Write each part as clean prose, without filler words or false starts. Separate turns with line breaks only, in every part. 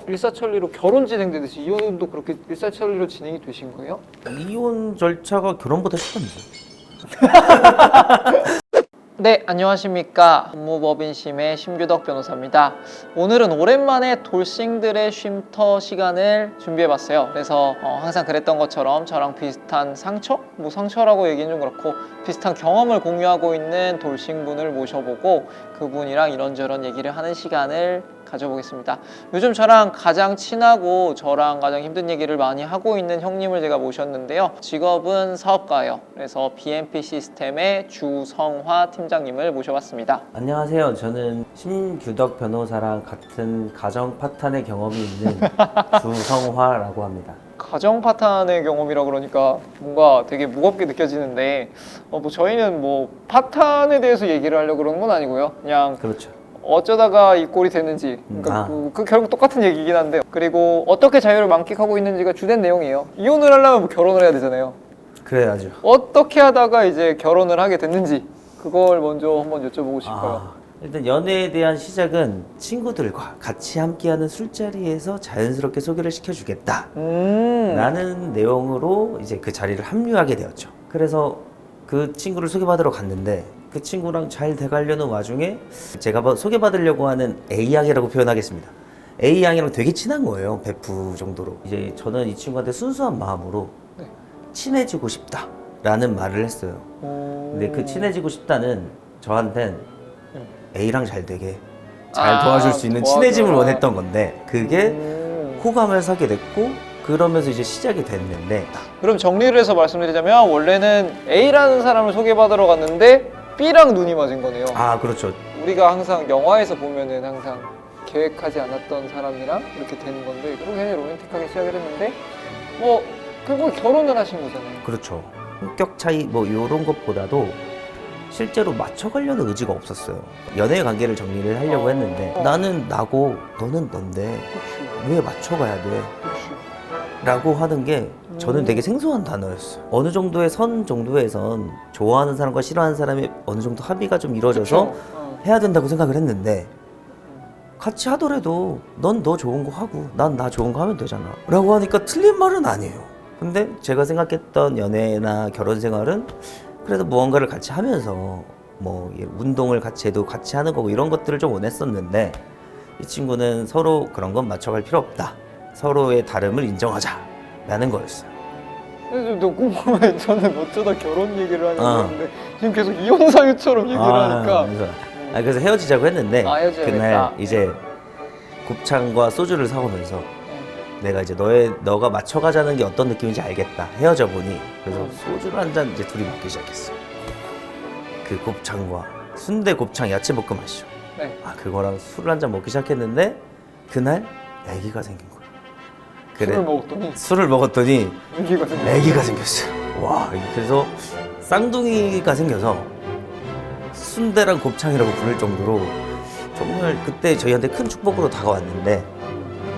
일사천리로 결혼 진행되듯이 이혼도 그렇게 일사천리로 진행이 되신 거예요?
이혼 절차가 결혼보다 쉽던데.
네, 안녕하십니까. 법무법인심의 심규덕 변호사입니다. 오늘은 오랜만에 돌싱들의 쉼터 시간을 준비해봤어요. 그래서 항상 그랬던 것처럼 저랑 비슷한 상처? 상처라고 얘기는 좀 그렇고 비슷한 경험을 공유하고 있는 돌싱분을 모셔보고 그분이랑 이런저런 얘기를 하는 시간을 가져보겠습니다. 요즘 저랑 가장 친하고 저랑 가장 힘든 얘기를 많이 하고 있는 형님을 제가 모셨는데요. 직업은 사업가예요. 그래서 BMP 시스템의 주성화 팀장님을 모셔봤습니다.
안녕하세요. 저는 심규덕 변호사랑 같은 가정 파탄의 경험이 있는 주성화라고 합니다.
가정 파탄의 경험이라 그러니까 뭔가 되게 무겁게 느껴지는데 저희는 파탄에 대해서 얘기를 하려고 그러는 건 아니고요. 그냥
그렇죠.
어쩌다가 이 꼴이 됐는지 그러니까 그 결국 똑같은 얘기긴 한데 그리고 어떻게 자유를 만끽하고 있는지가 주된 내용이에요. 이혼을 하려면 결혼을 해야 되잖아요.
그래야죠.
어떻게 하다가 이제 결혼을 하게 됐는지 그걸 먼저 한번 여쭤보고 싶어요.
일단 연애에 대한 시작은 친구들과 같이 함께하는 술자리에서 자연스럽게 소개를 시켜주겠다 라는 내용으로 이제 그 자리를 합류하게 되었죠. 그래서 그 친구를 소개받으러 갔는데 그 친구랑 잘 돼가려는 와중에 제가 소개받으려고 하는 A양이라고 표현하겠습니다. A양이랑 되게 친한 거예요. 베프 정도로. 이제 저는 이 친구한테 순수한 마음으로 친해지고 싶다 라는 말을 했어요. 근데 그 친해지고 싶다는 저한텐 A랑 잘 되게 잘 도와줄 수 있는 친해짐을 원했던 건데 그게 호감을 사게 됐고 그러면서 이제 시작이 됐는데
그럼 정리를 해서 말씀드리자면 원래는 A라는 사람을 소개받으러 갔는데 B랑 눈이 맞은 거네요.
그렇죠.
우리가 항상 영화에서 보면은 항상 계획하지 않았던 사람이랑 이렇게 되는 건데 굉장히 로맨틱하게 시작을 했는데 결국 결혼을 하신 거잖아요.
그렇죠. 성격 차이 이런 것보다도 실제로 맞춰가려는 의지가 없었어요. 연애 관계를 정리를 하려고 했는데 나는 나고 너는 넌데 왜 맞춰가야 돼? 라고 하는 게 저는 되게 생소한 단어였어요. 어느 정도의 선 정도에선 좋아하는 사람과 싫어하는 사람이 어느 정도 합의가 좀 이루어져서 해야 된다고 생각을 했는데 같이 하더라도 넌 너 좋은 거 하고 난 나 좋은 거 하면 되잖아 라고 하니까 틀린 말은 아니에요. 근데 제가 생각했던 연애나 결혼 생활은 그래도 무언가를 같이 하면서 운동을 같이 해도 같이 하는 거고 이런 것들을 좀 원했었는데 이 친구는 서로 그런 건 맞춰갈 필요 없다. 서로의 다름을 인정하자 라는 거였어요.
근데 너 궁금해. 저는 어쩌다 결혼 얘기를 하려고 했는데 지금 계속 이혼 사유처럼 얘기를 하니까
그래서 헤어지자고 했는데
헤어지자고
그날
했다.
이제 곱창과 소주를 사오면서 내가 이제 너가 맞춰가자는 게 어떤 느낌인지 알겠다. 헤어져 보니 그래서 소주를 한 잔 이제 둘이 먹기 시작했어. 그 곱창과 순대 곱창 야채 볶음 아시죠?
네.
그거랑 술을 한 잔 먹기 시작했는데 그날 아기가 생긴 거야.
술을 먹었더니
아기가 생겼어요. 와, 그래서 쌍둥이가 생겨서 순대랑 곱창이라고 부를 정도로 정말 그때 저희한테 큰 축복으로 다가왔는데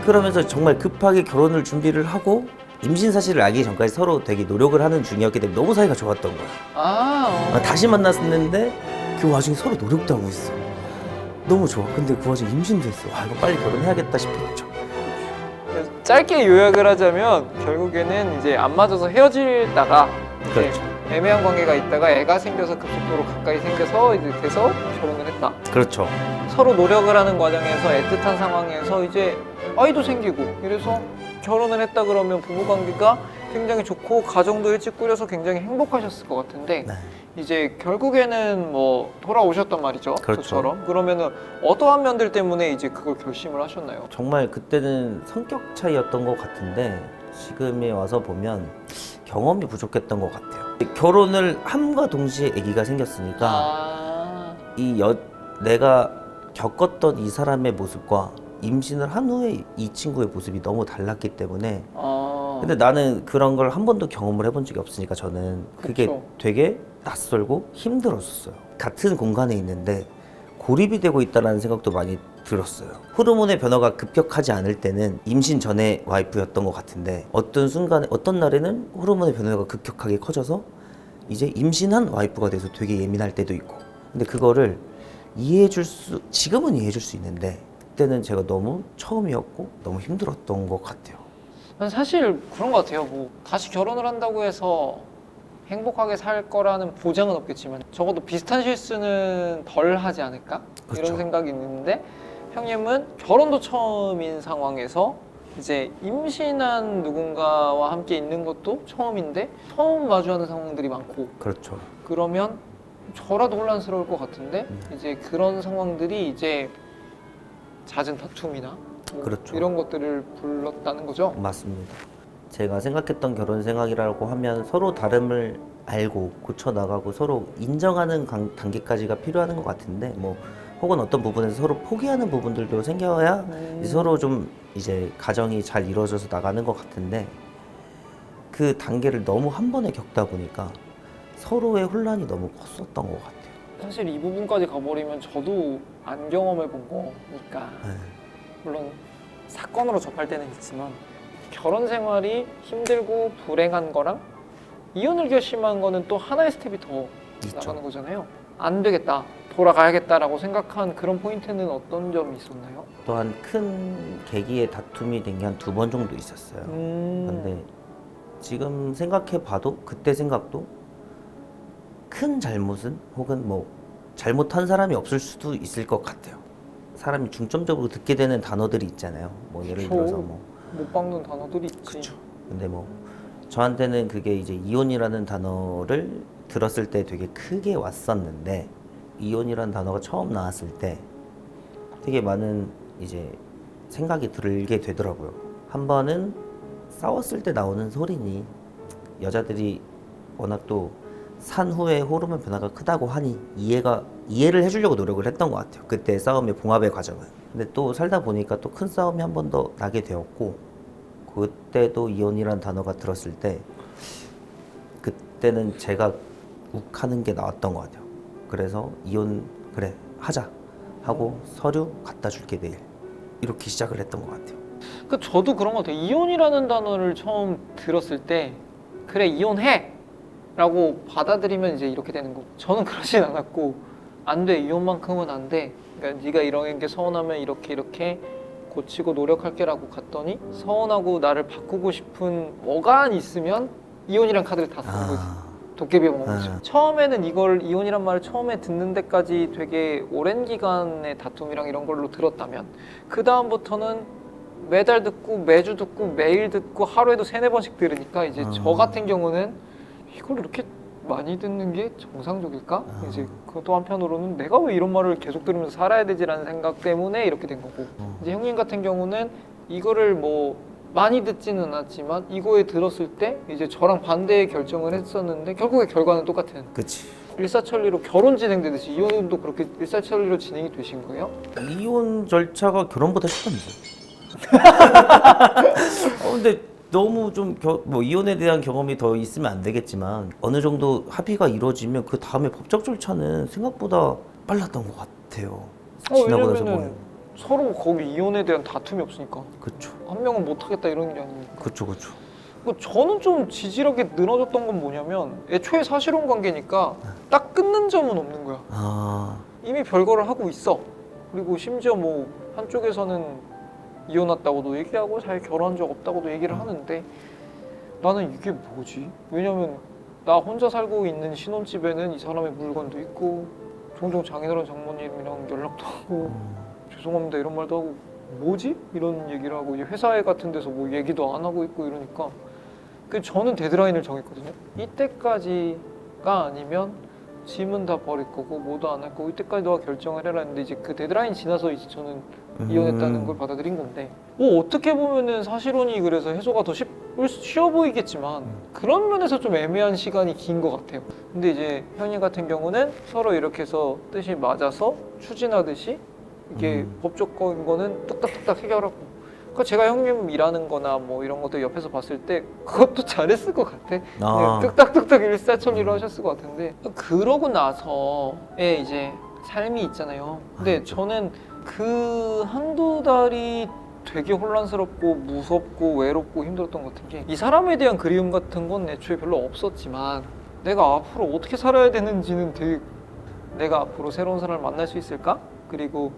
그러면서 정말 급하게 결혼을 준비를 하고 임신 사실을 알기 전까지 서로 되게 노력을 하는 중이었기 때문에 너무 사이가 좋았던 거야. 다시 만났는데 그 와중에 서로 노력도 하고 있어. 너무 좋아. 근데 그 와중에 임신도 했어. 이거 빨리 결혼해야겠다 싶었죠.
짧게 요약을 하자면 결국에는 이제 안 맞아서 헤어지다가
그렇죠.
애매한 관계가 있다가 애가 생겨서 급속도로 가까이 생겨서 이제 돼서 결혼을 했다.
그렇죠.
서로 노력을 하는 과정에서 애틋한 상황에서 이제 아이도 생기고 이래서 결혼을 했다 그러면 부부관계가 굉장히 좋고 가정도 일찍 꾸려서 굉장히 행복하셨을 것 같은데 이제 결국에는 돌아오셨단 말이죠.
그렇죠.
저처럼. 그러면은 어떠한 면들 때문에 이제 그걸 결심을 하셨나요?
정말 그때는 성격 차이였던 것 같은데 지금에 와서 보면 경험이 부족했던 것 같아요. 결혼을 함과 동시에 아기가 생겼으니까 내가 겪었던 이 사람의 모습과 임신을 한 후에 이 친구의 모습이 너무 달랐기 때문에 근데 나는 그런 걸 한 번도 경험을 해본 적이 없으니까 저는 그게 되게 낯설고 힘들었었어요. 같은 공간에 있는데 고립이 되고 있다는 생각도 많이 들었어요. 호르몬의 변화가 급격하지 않을 때는 임신 전에 와이프였던 것 같은데 어떤 순간에 어떤 날에는 호르몬의 변화가 급격하게 커져서 이제 임신한 와이프가 돼서 되게 예민할 때도 있고 근데 그거를 지금은 이해해줄 수 있는데 그때는 제가 너무 처음이었고 너무 힘들었던 것 같아요.
난 사실 그런 것 같아요. 뭐 다시 결혼을 한다고 해서 행복하게 살 거라는 보장은 없겠지만 적어도 비슷한 실수는 덜 하지 않을까?
그쵸.
이런 생각이 있는데 형님은 결혼도 처음인 상황에서 이제 임신한 누군가와 함께 있는 것도 처음인데 처음 마주하는 상황들이 많고
그렇죠.
그러면 저라도 혼란스러울 것 같은데 이제 그런 상황들이 이제 잦은 다툼이나 뭐
그렇죠.
이런 것들을 불렀다는 거죠.
맞습니다. 제가 생각했던 결혼 생활이라고 하면 서로 다름을 알고 고쳐 나가고 서로 인정하는 단계까지가 필요한 것 같은데 뭐 혹은 어떤 부분에서 서로 포기하는 부분들도 생겨야 이제 서로 좀 이제 가정이 잘 이루어져서 나가는 것 같은데 그 단계를 너무 한 번에 겪다 보니까 서로의 혼란이 너무 컸었던 것 같아요.
사실 이 부분까지 가버리면 저도 안 경험해 본 거니까
네.
물론 사건으로 접할 때는 있지만 결혼 생활이 힘들고 불행한 거랑 이혼을 결심한 거는 또 하나의 스텝이 더
있죠.
나가는 거잖아요. 안 되겠다, 돌아가야겠다라고 생각한 그런 포인트는 어떤 점이 있었나요?
또한 큰 계기의 다툼이 된 게 한 2번 정도 있었어요. 근데 지금 생각해 봐도 그때 생각도 큰 잘못은 혹은 뭐 잘못한 사람이 없을 수도 있을 것 같아요. 사람이 중점적으로 듣게 되는 단어들이 있잖아요. 뭐 예를
그쵸.
들어서 뭐
못 박는 단어들이 있지.
그쵸. 근데 뭐 저한테는 그게 이제 이혼이라는 단어를 들었을 때 되게 크게 왔었는데 이혼이라는 단어가 처음 나왔을 때 되게 많은 이제 생각이 들게 되더라고요. 한 번은 싸웠을 때 나오는 소리니 여자들이 워낙 또 산 후에 호르몬 변화가 크다고 하니 이해를 해주려고 노력을 했던 것 같아요. 그때 싸움의 봉합의 과정은. 근데 또 살다 보니까 또 큰 싸움이 한 번 더 나게 되었고 그때도 이혼이라는 단어가 들었을 때 그때는 제가 욱하는 게 나왔던 것 같아요. 그래서 이혼 그래 하자 하고 서류 갖다 줄게 내일 이렇게 시작을 했던 것 같아요.
그 저도 그런 것 같아요. 이혼이라는 단어를 처음 들었을 때 그래 이혼해 라고 받아들이면 이제 이렇게 되는 거고 저는 그러진 않았고 안 돼 이혼만큼은 안 돼 그러니까 네가 이런 게 서운하면 이렇게 고치고 노력할게 라고 갔더니 서운하고 나를 바꾸고 싶은 뭐가 있으면 이혼이란 카드를 다 쓰는 거지 도깨비 먹는 거죠. 처음에는 이걸 이혼이란 말을 처음에 듣는 데까지 되게 오랜 기간의 다툼이랑 이런 걸로 들었다면 그 다음부터는 매달 듣고 매주 듣고 매일 듣고 하루에도 3-4번씩 들으니까 이제 저 같은 경우는 이걸 이렇게 많이 듣는 게 정상적일까? 이제 그것도 한편으로는 내가 왜 이런 말을 계속 들으면서 살아야 되지라는 생각 때문에 이렇게 된 거고 이제 형님 같은 경우는 이거를 뭐 많이 듣지는 않았지만 이거에 들었을 때 이제 저랑 반대의 결정을 했었는데 결국에 결과는 똑같은
그치.
일사천리로 결혼 진행되듯이 이혼도 그렇게 일사천리로 진행이 되신 거예요?
이혼 절차가 결혼보다 쉽던데. 근데 너무 좀 뭐 이혼에 대한 경험이 더 있으면 안 되겠지만 어느 정도 합의가 이루어지면 그 다음에 법적 절차는 생각보다 빨랐던 것 같아요. 지나고 나서
왜냐면은
보면.
서로 거기 이혼에 대한 다툼이 없으니까
그쵸.
한 명은 못하겠다 이런 게 아니니까
그쵸.
저는 좀 지질하게 늘어졌던 건 뭐냐면 애초에 사실혼 관계니까 딱 끊는 점은 없는 거야. 이미 별거를 하고 있어. 그리고 심지어 뭐 한쪽에서는 이혼 왔다고도 얘기하고 잘 결혼한 적 없다고도 얘기를 하는데 나는 이게 뭐지? 왜냐면 나 혼자 살고 있는 신혼집에는 이 사람의 물건도 있고 종종 장인어른 장모님이랑 연락도 하고 죄송합니다 이런 말도 하고 뭐지? 이런 얘기를 하고 이제 회사 같은 데서 뭐 얘기도 안 하고 있고 이러니까 그 저는 데드라인을 정했거든요. 이때까지가 아니면 짐은 다 버릴 거고 뭐도 안 할 거고 이때까지 너가 결정을 해라 했는데 이제 그 데드라인 지나서 이제 저는 이혼했다는 걸 받아들인 건데 뭐 어떻게 보면은 사실혼이 그래서 해소가 더 쉬워 보이겠지만 그런 면에서 좀 애매한 시간이 긴 것 같아요. 근데 이제 형님 같은 경우는 서로 이렇게 해서 뜻이 맞아서 추진하듯이 이게 법적인 거는 뚝딱뚝딱 해결하고 그러니까 제가 형님 일하는 거나 뭐 이런 것들 옆에서 봤을 때 그것도 잘했을 것 같아. 그냥 뚝딱뚝딱 일사천리로 하셨을 것 같은데 그러고 나서의 이제 삶이 있잖아요. 근데 저는 그 한두 달이 되게 혼란스럽고 무섭고 외롭고 힘들었던 것 같은 게 이 사람에 대한 그리움 같은 건 애초에 별로 없었지만 내가 앞으로 어떻게 살아야 되는지는 되게 내가 앞으로 새로운 사람을 만날 수 있을까? 그리고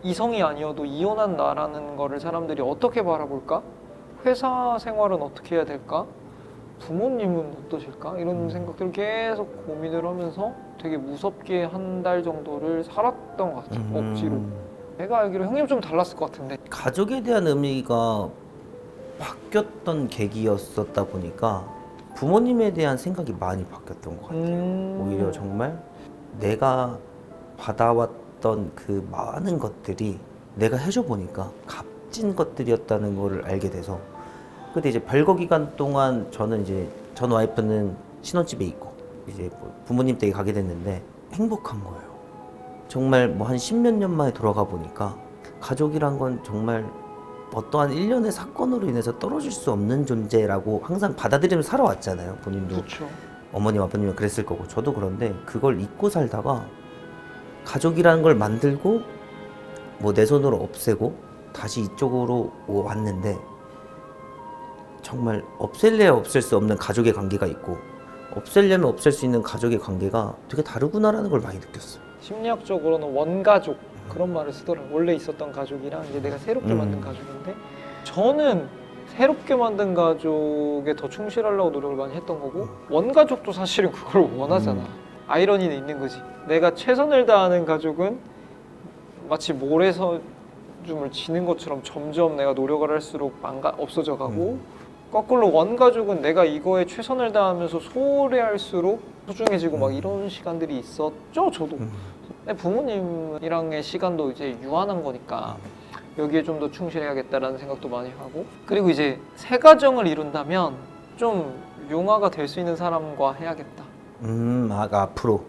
이성이 아니어도 이혼한 나라는 거를 사람들이 어떻게 바라볼까? 회사 생활은 어떻게 해야 될까? 부모님은 어떠실까? 이런 생각들을 계속 고민을 하면서 되게 무섭게 한 달 정도를 살았던 것 같아요. 억지로. 내가 알기로 형님 좀 달랐을 것 같은데.
가족에 대한 의미가 바뀌었던 계기였었다 보니까 부모님에 대한 생각이 많이 바뀌었던 것 같아요. 오히려 정말 내가 받아왔던 그 많은 것들이 내가 해줘 보니까 값진 것들이었다는 거를 알게 돼서, 근데 이제 별거 기간 동안 저는 이제 전 와이프는 신혼집에 있고 이제 뭐 부모님 댁에 가게 됐는데 행복한 거예요. 정말 뭐 한 10몇 년 만에 돌아가 보니까 가족이란 건 정말 어떠한 일련의 사건으로 인해서 떨어질 수 없는 존재라고 항상 받아들이면서 살아왔잖아요. 본인도
그렇죠.
어머님 아버님은 그랬을 거고 저도 그런데, 그걸 잊고 살다가 가족이라는 걸 만들고 뭐 내 손으로 없애고 다시 이쪽으로 왔는데, 정말 없앨래야 없앨 수 없는 가족의 관계가 있고 없애려면 없앨 수 있는 가족의 관계가 되게 다르구나라는 걸 많이 느꼈어요.
심리학적으로는 원가족 그런 말을 쓰더라고요. 원래 있었던 가족이랑 이제 내가 새롭게 만든 가족인데, 저는 새롭게 만든 가족에 더 충실하려고 노력을 많이 했던 거고, 원가족도 사실은 그걸 원하잖아. 아이러니는 있는 거지. 내가 최선을 다하는 가족은 마치 모래서줌을 지는 것처럼 점점 내가 노력을 할수록 없어져 가고, 거꾸로 원가족은 내가 이거에 최선을 다하면서 소홀해할수록 소중해지고 막 이런 시간들이 있었죠. 저도. 근데 부모님이랑의 시간도 이제 유한한 거니까 여기에 좀 더 충실해야겠다라는 생각도 많이 하고, 그리고 이제 새 가정을 이룬다면 좀 용화가 될 수 있는 사람과 해야겠다.
앞으로.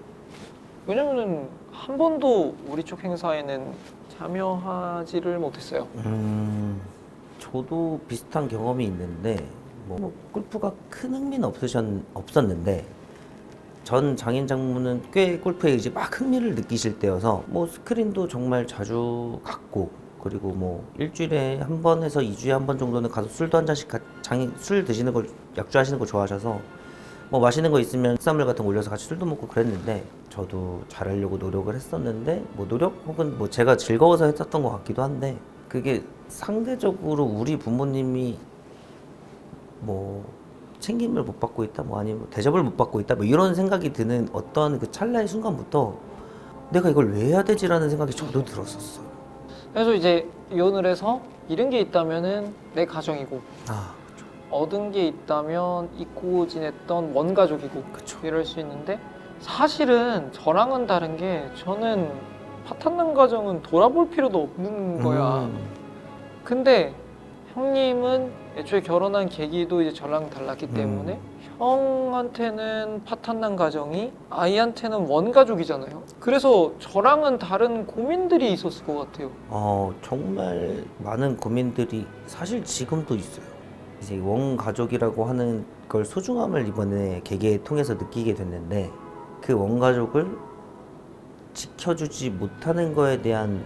왜냐면은 한 번도 우리 쪽 행사에는 참여하지를 못했어요.
저도 비슷한 경험이 있는데 뭐 골프가 큰 흥미는 없었는데, 전 장인 장모는 꽤 골프에 이제 막 흥미를 느끼실 때여서 뭐 스크린도 정말 자주 갔고, 그리고 뭐 일주일에 한 번에서 2주에 한 번 정도는 가서 술도 한 잔씩 술 드시는 걸, 약주하시는 거 좋아하셔서 뭐 맛있는 거 있으면 쌈물 같은 거 올려서 같이 술도 먹고 그랬는데, 저도 잘하려고 노력을 했었는데 뭐 노력 혹은 뭐 제가 즐거워서 했었던 것 같기도 한데, 그게 상대적으로 우리 부모님이 뭐 챙김을 못 받고 있다, 뭐 아니면 대접을 못 받고 있다, 뭐 이런 생각이 드는 어떤 그 찰나의 순간부터 내가 이걸 왜 해야 되지라는 생각이 저도 들었었어요.
그래서 이제 이혼을 해서 잃은 게 있다면은 내 가정이고,
그렇죠.
얻은 게 있다면 잊고 지냈던 원가족이고,
그쵸.
이럴 수 있는데, 사실은 저랑은 다른 게, 저는 파탄난 가정은 돌아볼 필요도 없는 거야. 근데 형님은 애초에 결혼한 계기도 이제 저랑 달랐기 때문에 형한테는 파탄난 가정이, 아이한테는 원가족이잖아요. 그래서 저랑은 다른 고민들이 있었을 것 같아요.
정말 많은 고민들이 사실 지금도 있어요. 이제 원가족이라고 하는 걸 소중함을 이번에 계기를 통해서 느끼게 됐는데, 그 원가족을 지켜주지 못하는 거에 대한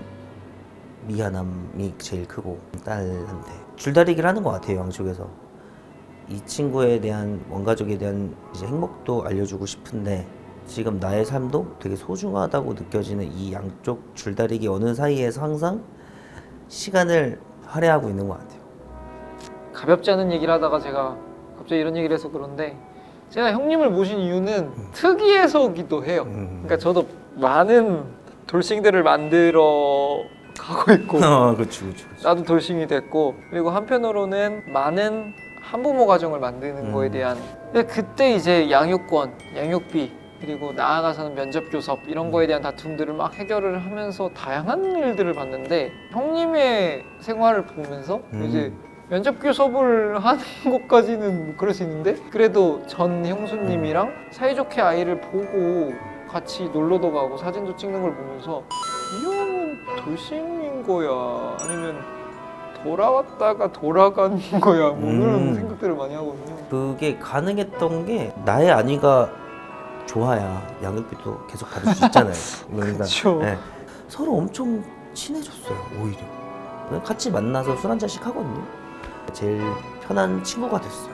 미안함이 제일 크고, 딸한테 줄다리기를 하는 것 같아요, 양쪽에서. 이 친구에 대한, 원가족에 대한 이제 행복도 알려주고 싶은데, 지금 나의 삶도 되게 소중하다고 느껴지는 이 양쪽 줄다리기 어느 사이에서 항상 시간을 할애하고 있는 것 같아요.
가볍지 않은 얘기를 하다가 제가 갑자기 이런 얘기를 해서 그런데, 제가 형님을 모신 이유는 특이해서기도 해요. 그러니까 저도 많은 돌싱들을 만들어 가고 있고,
그렇죠.
나도 돌싱이 됐고, 그리고 한편으로는 많은 한부모 가정을 만드는 거에 대한, 근데 그때 이제 양육권, 양육비, 그리고 나아가서는 면접 교섭 이런 거에 대한 다툼들을 막 해결을 하면서 다양한 일들을 봤는데, 형님의 생활을 보면서 이제 면접 교섭을 하는 것까지는 뭐 그럴 수 있는데, 그래도 전 형수님이랑 사이좋게 아이를 보고 같이 놀러도 가고 사진도 찍는 걸 보면서, 이 형은 돌싱인 거야, 아니면 돌아왔다가 돌아간 거야, 뭐 그런 생각들을 많이 하거든요.
그게 가능했던 게, 나의 안위가 좋아야 양육비도 계속 받을 수 있잖아요. 그러니까
그쵸.
네. 서로 엄청 친해졌어요. 오히려 같이 만나서 술 한 잔씩 하거든요. 제일 편한 친구가 됐어요.